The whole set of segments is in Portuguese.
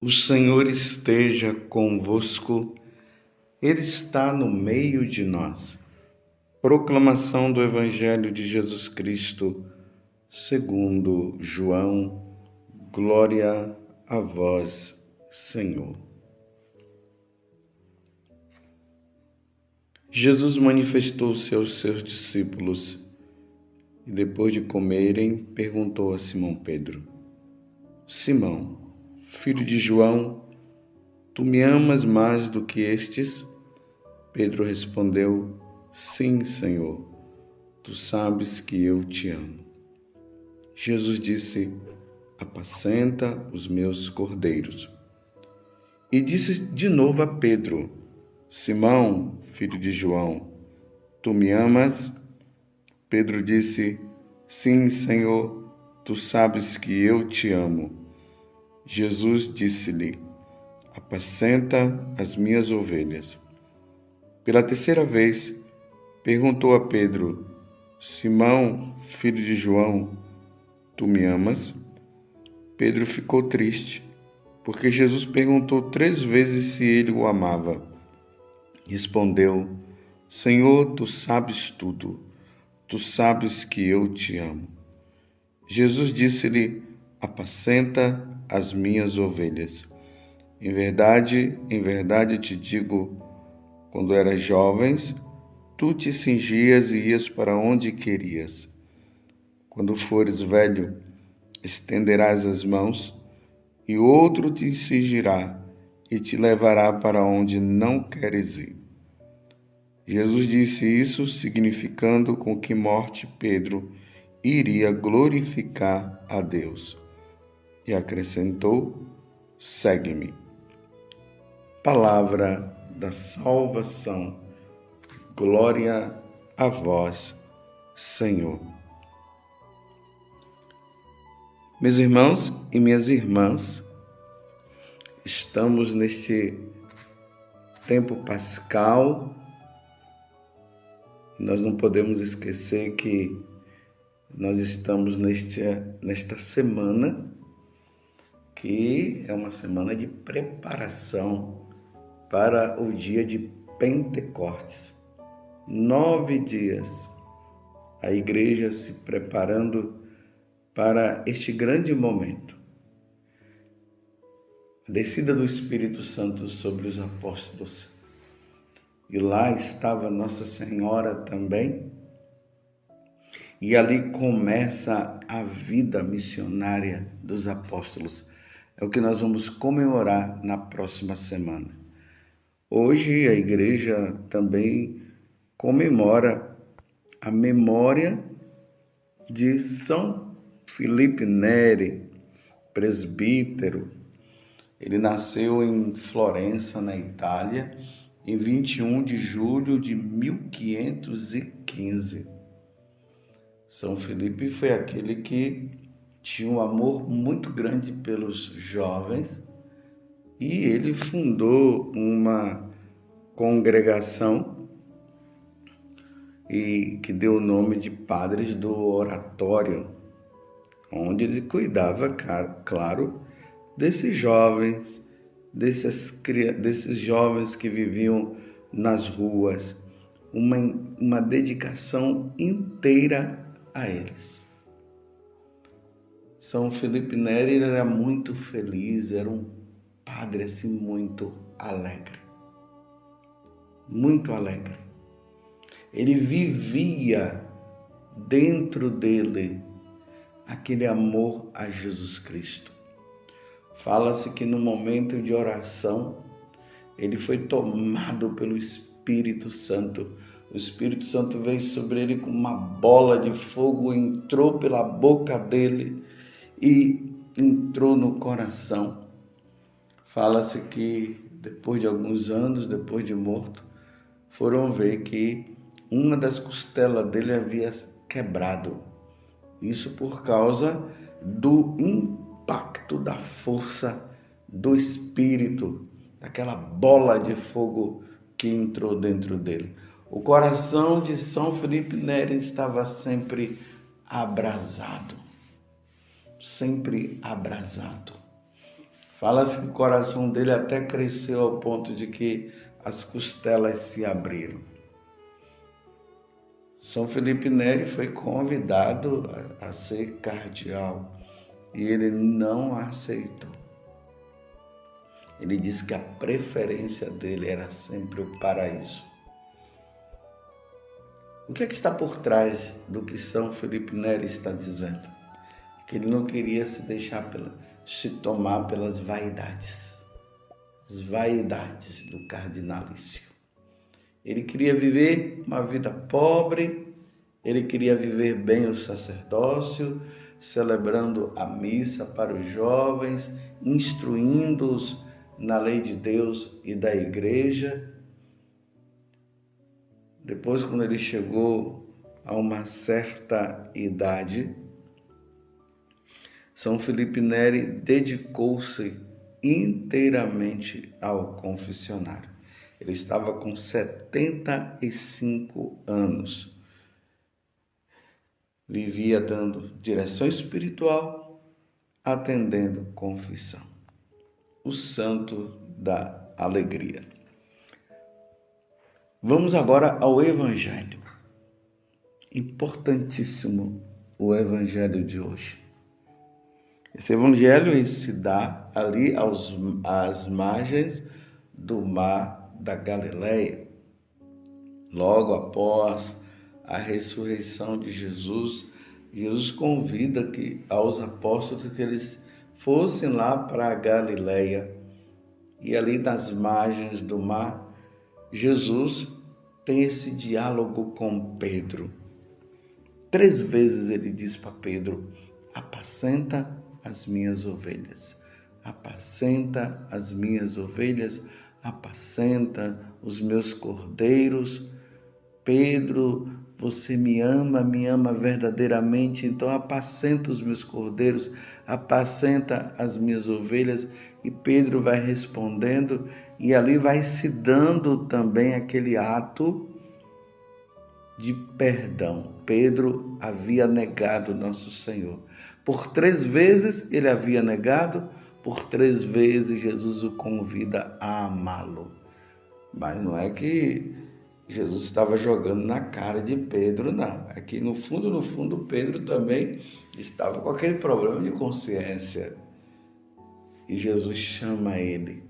O Senhor esteja convosco, Ele está no meio de nós. Proclamação do Evangelho de Jesus Cristo, segundo João. Glória a vós, Senhor. Jesus manifestou-se aos seus discípulos e, depois de comerem, perguntou a Simão Pedro: Simão, filho de João, tu me amas mais do que estes? Pedro respondeu: Sim, Senhor, tu sabes que eu te amo. Jesus disse: Apacenta os meus cordeiros. E disse de novo a Pedro: Simão, filho de João, tu me amas? Pedro disse: Sim, Senhor, tu sabes que eu te amo. Jesus disse-lhe: Apacenta as minhas ovelhas. Pela terceira vez, perguntou a Pedro: Simão, filho de João, tu me amas? Pedro ficou triste, porque Jesus perguntou 3 vezes se ele o amava. Respondeu: Senhor, tu sabes tudo. Tu sabes que eu te amo. Jesus disse-lhe: Apacenta as minhas ovelhas. Em verdade te digo, quando eras jovens, tu te cingias e ias para onde querias. Quando fores velho, estenderás as mãos, e outro te cingirá e te levará para onde não queres ir. Jesus disse isso, significando com que morte Pedro iria glorificar a Deus. E acrescentou: Segue-me. Palavra da salvação. Glória a vós, Senhor. Meus irmãos e minhas irmãs, estamos neste tempo pascal. Nós não podemos esquecer que nós estamos nesta semana, que é uma semana de preparação para o dia de Pentecostes. 9 dias, a igreja se preparando para este grande momento. A descida do Espírito Santo sobre os apóstolos. E lá estava Nossa Senhora também. E ali começa a vida missionária dos apóstolos. É o que nós vamos comemorar na próxima semana. Hoje a igreja também comemora a memória de São Filipe Neri, presbítero. Ele nasceu em Florença, na Itália, em 21 de julho de 1515. São Filipe foi aquele que tinha um amor muito grande pelos jovens e ele fundou uma congregação e que deu o nome de Padres do Oratório, onde ele cuidava, claro, desses jovens, desses jovens que viviam nas ruas, uma dedicação inteira a eles. São Filipe Neri era muito feliz, era um padre assim muito alegre. Muito alegre. Ele vivia dentro dele aquele amor a Jesus Cristo. Fala-se que no momento de oração, ele foi tomado pelo Espírito Santo. O Espírito Santo veio sobre ele com uma bola de fogo, entrou pela boca dele e entrou no coração. Fala-se que depois de alguns anos, depois de morto, foram ver que uma das costelas dele havia quebrado. Isso por causa do impacto da força do Espírito, daquela bola de fogo que entrou dentro dele. O coração de São Filipe Neri estava sempre abrasado. Sempre abrasado. Fala-se que o coração dele até cresceu ao ponto de que as costelas se abriram. São Felipe Neri foi convidado a ser cardeal e ele não aceitou. Ele disse que a preferência dele era sempre o paraíso. O que é que está por trás do que São Felipe Neri está dizendo? Que ele não queria se tomar pelas vaidades, as vaidades do cardinalício. Ele queria viver uma vida pobre, ele queria viver bem o sacerdócio, celebrando a missa para os jovens, instruindo-os na lei de Deus e da igreja. Depois, quando ele chegou a uma certa idade, São Felipe Neri dedicou-se inteiramente ao confessionário. Ele estava com 75 anos. Vivia dando direção espiritual, atendendo confissão. O santo da alegria. Vamos agora ao Evangelho. Importantíssimo o Evangelho de hoje. Esse Evangelho se dá ali às margens do mar da Galileia, logo após a ressurreição de Jesus. Jesus convida aos apóstolos que eles fossem lá para a Galileia, e ali nas margens do mar, Jesus tem esse diálogo com Pedro. 3 vezes ele diz para Pedro: apacenta as minhas ovelhas, apacenta as minhas ovelhas, apacenta os meus cordeiros. Pedro, você me ama verdadeiramente, então apacenta os meus cordeiros, apacenta as minhas ovelhas. E Pedro vai respondendo, e ali vai se dando também aquele ato de perdão. Pedro havia negado nosso Senhor. Por 3 vezes ele havia negado, por 3 vezes Jesus o convida a amá-lo. Mas não é que Jesus estava jogando na cara de Pedro, não. É que no fundo, Pedro também estava com aquele problema de consciência. E Jesus chama ele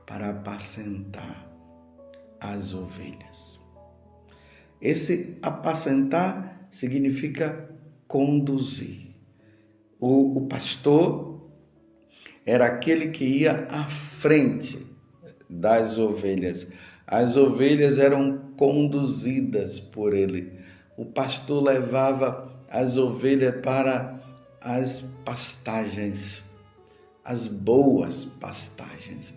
para apacentar as ovelhas. Esse apacentar significa conduzir. O pastor era aquele que ia à frente das ovelhas. As ovelhas eram conduzidas por ele. O pastor levava as ovelhas para as pastagens, as boas pastagens.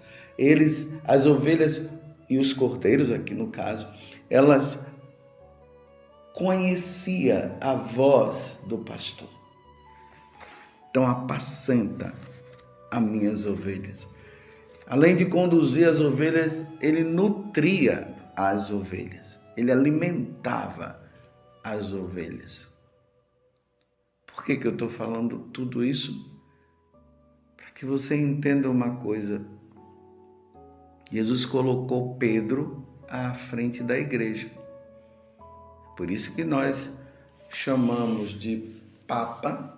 As ovelhas e os cordeiros, aqui no caso, elas conheciam a voz do pastor. Então, apacenta as minhas ovelhas. Além de conduzir as ovelhas, ele nutria as ovelhas. Ele alimentava as ovelhas. Por que eu estou falando tudo isso? Para que você entenda uma coisa. Jesus colocou Pedro à frente da igreja. Por isso que nós chamamos de Papa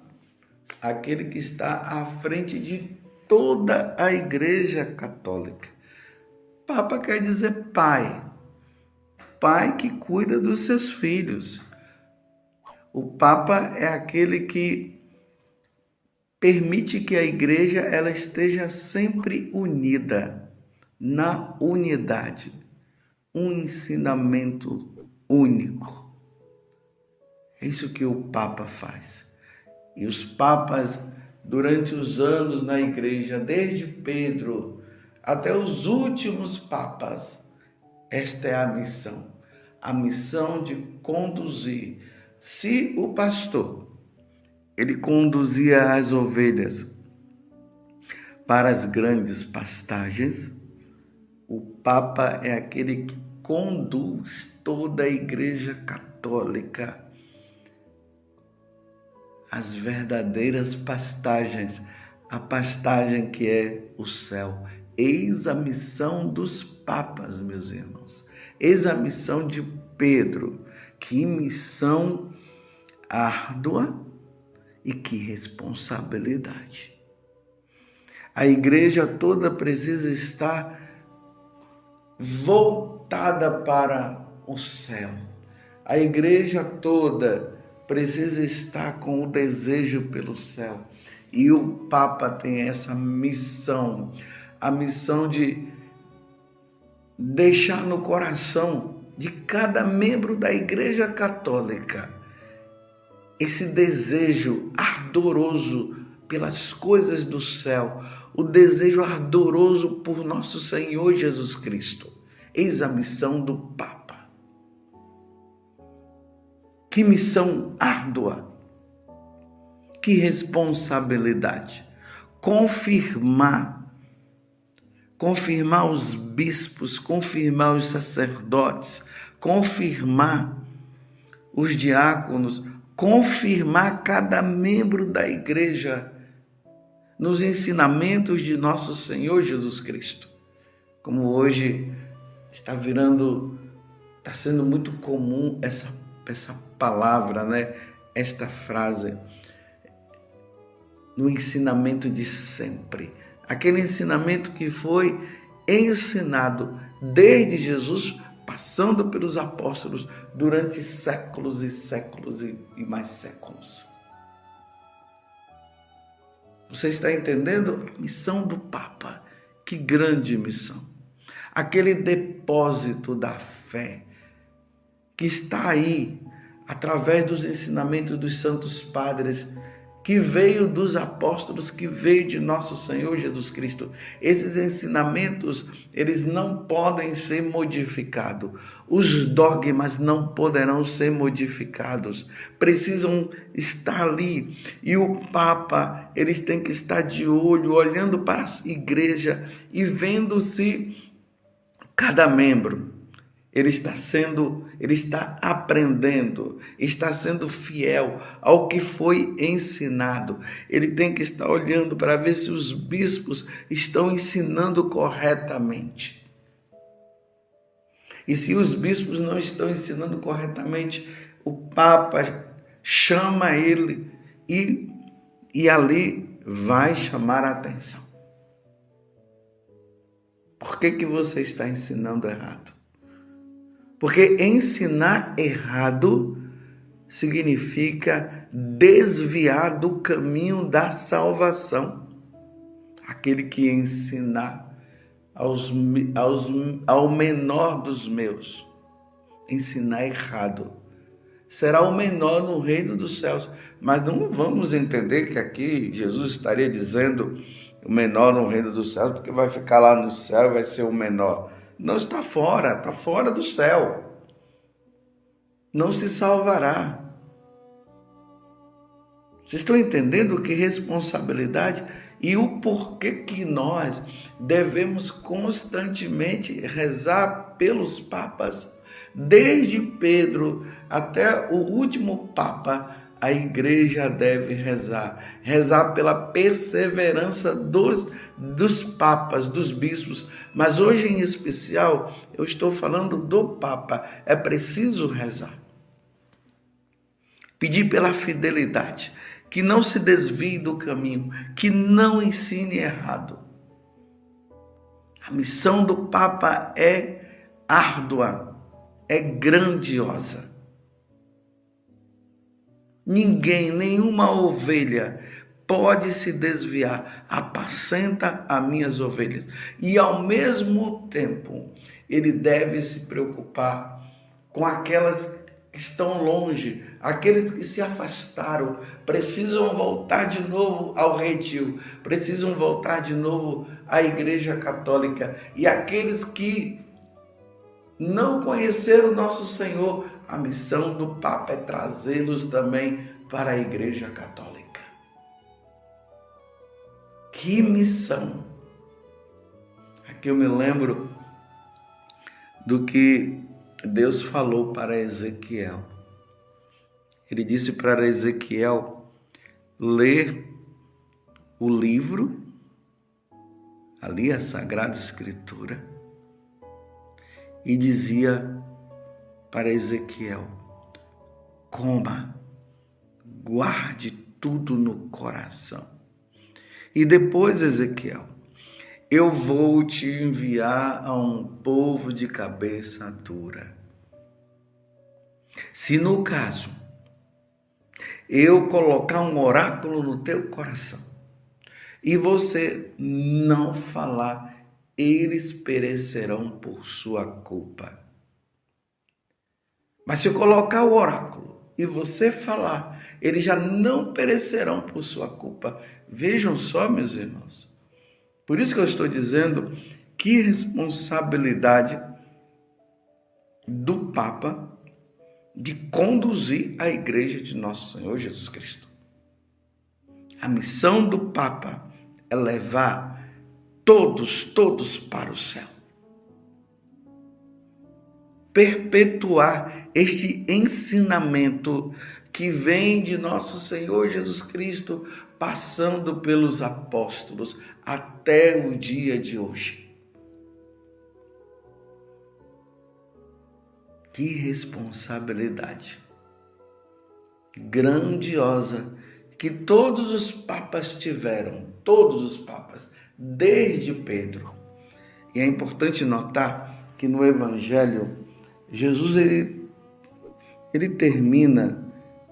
aquele que está à frente de toda a Igreja Católica. Papa quer dizer pai. Pai que cuida dos seus filhos. O Papa é aquele que permite que a igreja ela esteja sempre unida, na unidade. Um ensinamento único. É isso que o Papa faz. E os papas, durante os anos na igreja, desde Pedro até os últimos papas, esta é a missão de conduzir. Se o pastor, ele conduzia as ovelhas para as grandes pastagens, o Papa é aquele que conduz toda a Igreja Católica às verdadeiras pastagens, a pastagem que é o céu. Eis a missão dos papas, meus irmãos. Eis a missão de Pedro. Que missão árdua e que responsabilidade. A igreja toda precisa estar voltada para o céu. A igreja toda precisa estar com o desejo pelo céu. E o Papa tem essa missão, a missão de deixar no coração de cada membro da Igreja Católica esse desejo ardoroso pelas coisas do céu, o desejo ardoroso por nosso Senhor Jesus Cristo. Eis a missão do Papa. Que missão árdua, que responsabilidade. Confirmar os bispos, confirmar os sacerdotes, confirmar os diáconos, confirmar cada membro da igreja nos ensinamentos de nosso Senhor Jesus Cristo. Como hoje está sendo muito comum essa palavra, né? Esta frase, no ensinamento de sempre. Aquele ensinamento que foi ensinado desde Jesus, passando pelos apóstolos durante séculos e séculos e mais séculos. Você está entendendo? A missão do Papa. Que grande missão. Aquele depósito da fé que está aí, através dos ensinamentos dos santos padres, que veio dos apóstolos, que veio de nosso Senhor Jesus Cristo. Esses ensinamentos, eles não podem ser modificados. Os dogmas não poderão ser modificados. Precisam estar ali. E o Papa, eles têm que estar de olho, olhando para a igreja e vendo se cada membro ele está aprendendo, está sendo fiel ao que foi ensinado. Ele tem que estar olhando para ver se os bispos estão ensinando corretamente. E se os bispos não estão ensinando corretamente, o Papa chama ele e ali vai chamar a atenção. Por que você está ensinando errado? Porque ensinar errado significa desviar do caminho da salvação. Aquele que ensinar ao menor dos meus, ensinar errado, será o menor no reino dos céus. Mas não vamos entender que aqui Jesus estaria dizendo o menor no reino dos céus, porque vai ficar lá no céu e vai ser o menor. Não, está fora do céu. Não se salvará. Vocês estão entendendo que responsabilidade e o porquê que nós devemos constantemente rezar pelos papas? Desde Pedro até o último papa, a igreja deve rezar pela perseverança dos papas, dos bispos, mas hoje em especial eu estou falando do Papa. É preciso rezar, pedir pela fidelidade, que não se desvie do caminho, que não ensine errado. A missão do Papa é árdua, é grandiosa. Ninguém, nenhuma ovelha pode se desviar. Apacenta as minhas ovelhas. E ao mesmo tempo, ele deve se preocupar com aquelas que estão longe, aqueles que se afastaram, precisam voltar de novo ao retiro, precisam voltar de novo à Igreja Católica. E aqueles que não conheceram nosso Senhor, a missão do Papa é trazê-los também para a Igreja Católica. Que missão! Aqui eu me lembro do que Deus falou para Ezequiel. Ele disse para Ezequiel ler o livro, ali a Sagrada Escritura, e dizia para Ezequiel: coma, guarde tudo no coração. E depois, Ezequiel, eu vou te enviar a um povo de cabeça dura. Se no caso eu colocar um oráculo no teu coração e você não falar, eles perecerão por sua culpa. Mas se eu colocar o oráculo e você falar, eles já não perecerão por sua culpa. Vejam só, meus irmãos. Por isso que eu estou dizendo que responsabilidade do Papa de conduzir a igreja de nosso Senhor Jesus Cristo. A missão do Papa é levar todos para o céu. Perpetuar este ensinamento que vem de nosso Senhor Jesus Cristo, passando pelos apóstolos até o dia de hoje. Que responsabilidade grandiosa que todos os papas tiveram, todos os papas, desde Pedro. E é importante notar que no Evangelho, Jesus ele termina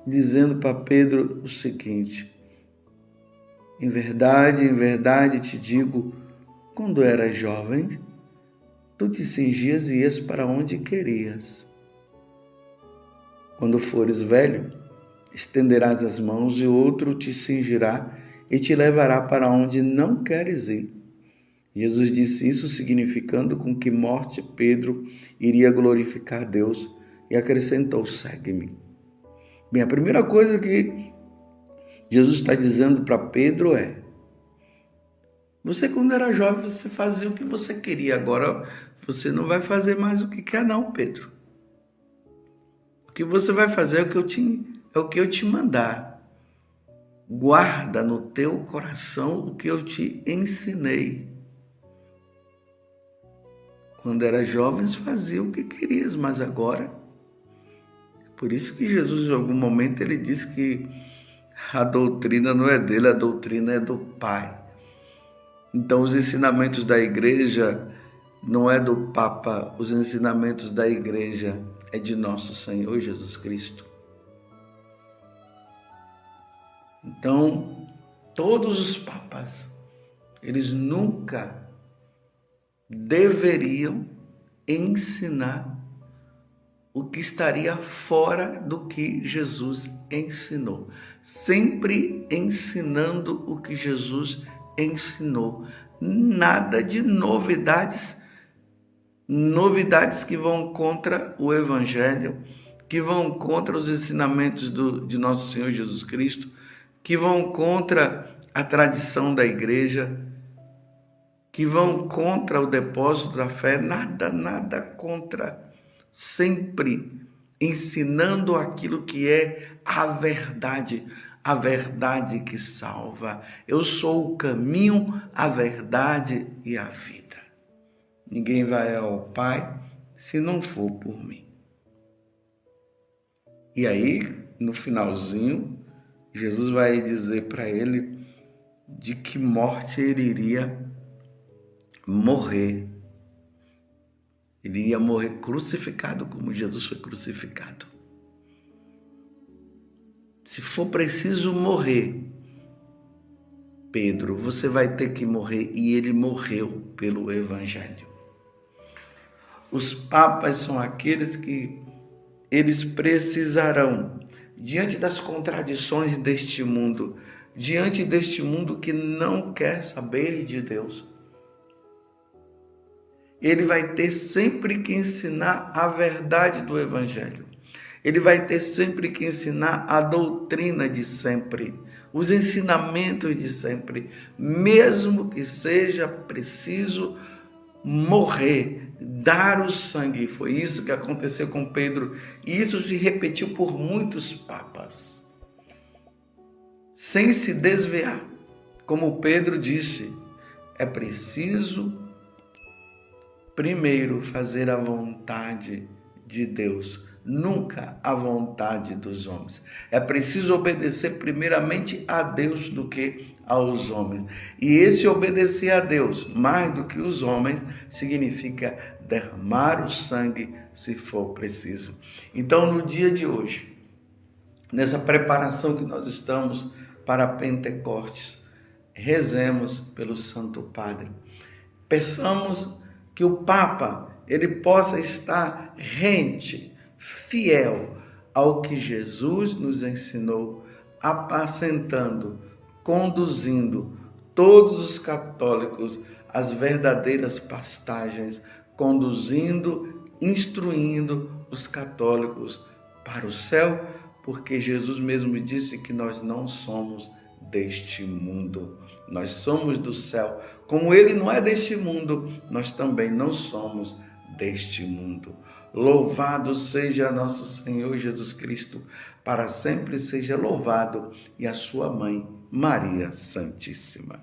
dizendo para Pedro o seguinte: em verdade te digo, quando eras jovem, tu te cingias e ias para onde querias. Quando fores velho, estenderás as mãos e outro te cingirá e te levará para onde não queres ir. Jesus disse isso significando com que morte Pedro iria glorificar Deus e acrescentou: segue-me. Bem, a primeira coisa que Jesus está dizendo para Pedro é: você quando era jovem, você fazia o que você queria, agora você não vai fazer mais o que quer não, Pedro. O que você vai fazer é o que eu te mandar. Guarda no teu coração o que eu te ensinei. Quando era jovem, fazia o que querias, mas agora... Por isso que Jesus, em algum momento, ele disse que a doutrina não é dele, a doutrina é do Pai. Então, os ensinamentos da igreja não é do Papa, os ensinamentos da igreja é de nosso Senhor Jesus Cristo. Então, todos os papas, eles nunca deveriam ensinar o que estaria fora do que Jesus ensinou. Sempre ensinando o que Jesus ensinou. Nada de novidades que vão contra o Evangelho, que vão contra os ensinamentos de nosso Senhor Jesus Cristo, que vão contra a tradição da igreja, que vão contra o depósito da fé. Nada contra. Sempre ensinando aquilo que é a verdade que salva. Eu sou o caminho, a verdade e a vida. Ninguém vai ao Pai se não for por mim. E aí, no finalzinho, Jesus vai dizer para ele de que morte ele iria morrer. Ele ia morrer crucificado como Jesus foi crucificado. Se for preciso morrer, Pedro, você vai ter que morrer. E ele morreu pelo Evangelho. Os papas são aqueles que eles precisarão, diante das contradições deste mundo, diante deste mundo que não quer saber de Deus, ele vai ter sempre que ensinar a verdade do Evangelho. Ele vai ter sempre que ensinar a doutrina de sempre, os ensinamentos de sempre, mesmo que seja preciso morrer, dar o sangue. Foi isso que aconteceu com Pedro, e isso se repetiu por muitos papas, sem se desviar, Como Pedro disse, é preciso primeiro fazer a vontade de Deus, nunca a vontade dos homens. É preciso obedecer primeiramente a Deus do que aos homens. E esse obedecer a Deus, mais do que os homens, significa derramar o sangue se for preciso. Então, no dia de hoje, nessa preparação que nós estamos para Pentecostes, rezemos pelo Santo Padre. Peçamos que o Papa ele possa estar rente, fiel ao que Jesus nos ensinou, apacentando, conduzindo todos os católicos às verdadeiras pastagens, conduzindo, instruindo os católicos para o céu, porque Jesus mesmo disse que nós não somos deste mundo, nós somos do céu. Como ele não é deste mundo, nós também não somos deste mundo. Louvado seja nosso Senhor Jesus Cristo, para sempre seja louvado, e a sua mãe, Maria Santíssima.